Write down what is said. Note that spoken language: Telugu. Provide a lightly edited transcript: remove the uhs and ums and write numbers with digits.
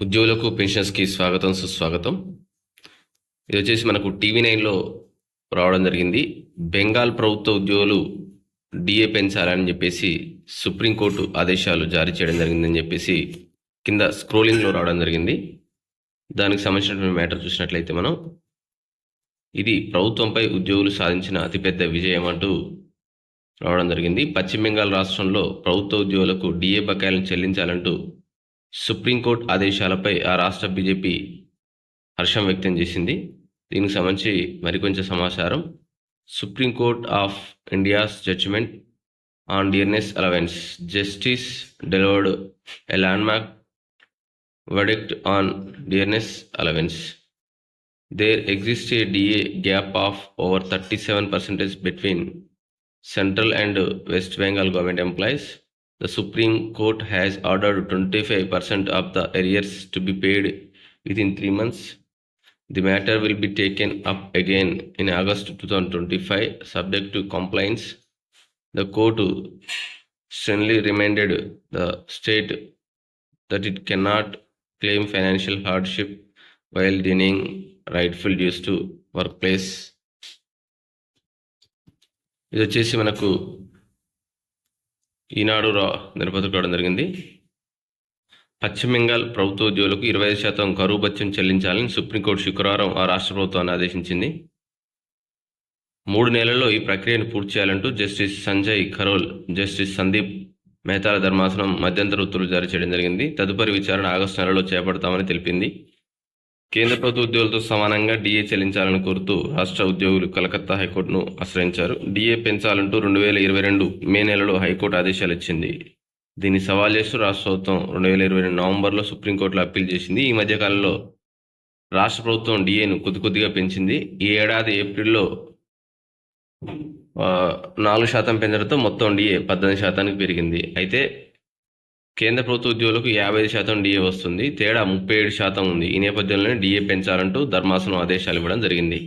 ఉద్యోగులకు పెన్షన్స్కి స్వాగతం సుస్వాగతం. ఇది వచ్చేసి మనకు టీవీ9లో రావడం జరిగింది. బెంగాల్ ప్రభుత్వ ఉద్యోగులు డిఏ పెంచాలని చెప్పేసి సుప్రీంకోర్టు ఆదేశాలు జారీ చేయడం జరిగిందని చెప్పేసి కింద స్క్రోలింగ్లో రావడం జరిగింది. దానికి సంబంధించినటువంటి మ్యాటర్ చూసినట్లయితే మనం ఇది ప్రభుత్వంపై ఉద్యోగులు సాధించిన అతిపెద్ద విజయం అంటూ రావడం జరిగింది. పశ్చిమ బెంగాల్ రాష్ట్రంలో ప్రభుత్వ ఉద్యోగులకు డిఏ బకాయిలను చెల్లించాలంటూ సుప్రీంకోర్టు ఆదేశాలపై ఆ రాష్ట్ర బీజేపీ హర్షం వ్యక్తం చేసింది. దీనికి సంబంధించి మరికొంచెం సమాచారం. Supreme court of India's judgement on dearness allowance justice delivered a landmark verdict on dearness allowance. There exists a DA gap of over 37% between Central and West Bengal government employees. The Supreme Court has ordered 25% of the arrears to be paid within 3 months. The matter will be taken up again in August 2025, subject to compliance. The court sternly reminded the state that it cannot claim financial hardship while denying rightful dues to workplace. ఇది వచ్చేసి మనకు ఈనాడు దినపత్రిక రావడం జరిగింది. పశ్చిమ బెంగాల్ ప్రభుత్వ ఉద్యోగులకు 25% కరువు భత్యం చెల్లించాలని సుప్రీంకోర్టు శుక్రవారం ఆ రాష్ట్ర ప్రభుత్వాన్ని ఆదేశించింది. 3 నెలల్లో ఈ ప్రక్రియను పూర్తి చేయాలంటూ జస్టిస్ సంజయ్ ఖరోల్, జస్టిస్ సందీప్ మెహతాల ధర్మాసనం మధ్యంతర ఉత్తర్వులు జారీ చేయడం జరిగింది. తదుపరి విచారణ ఆగస్టు నెలలో చేపడతామని తెలిపింది. కేంద్ర ప్రభుత్వ ఉద్యోగులతో సమానంగా డిఏ చెల్లించాలని కోరుతూ రాష్ట్ర ఉద్యోగులు కలకత్తా హైకోర్టును ఆశ్రయించారు. డిఏ పెంచాలంటూ 2022 మే నెలలో హైకోర్టు ఆదేశాలు ఇచ్చింది. దీన్ని సవాల్ చేస్తూ రాష్ట్ర ప్రభుత్వం 2022 నవంబర్లో సుప్రీంకోర్టులో అప్పీల్ చేసింది. ఈ మధ్యకాలంలో రాష్ట్ర ప్రభుత్వం డిఏను కొద్దిగా పెంచింది. ఈ ఏడాది ఏప్రిల్లో 4% పెంచడంతో మొత్తం డిఏ 18% పెరిగింది. అయితే కేంద్ర ప్రభుత్వ ఉద్యోగులకు 55% డిఏ వస్తుంది. తేడా 37% ఉంది. ఈ నేపథ్యంలోనే డిఏ పెంచాలంటూ ధర్మాసనం ఆదేశాలు ఇవ్వడం జరిగింది.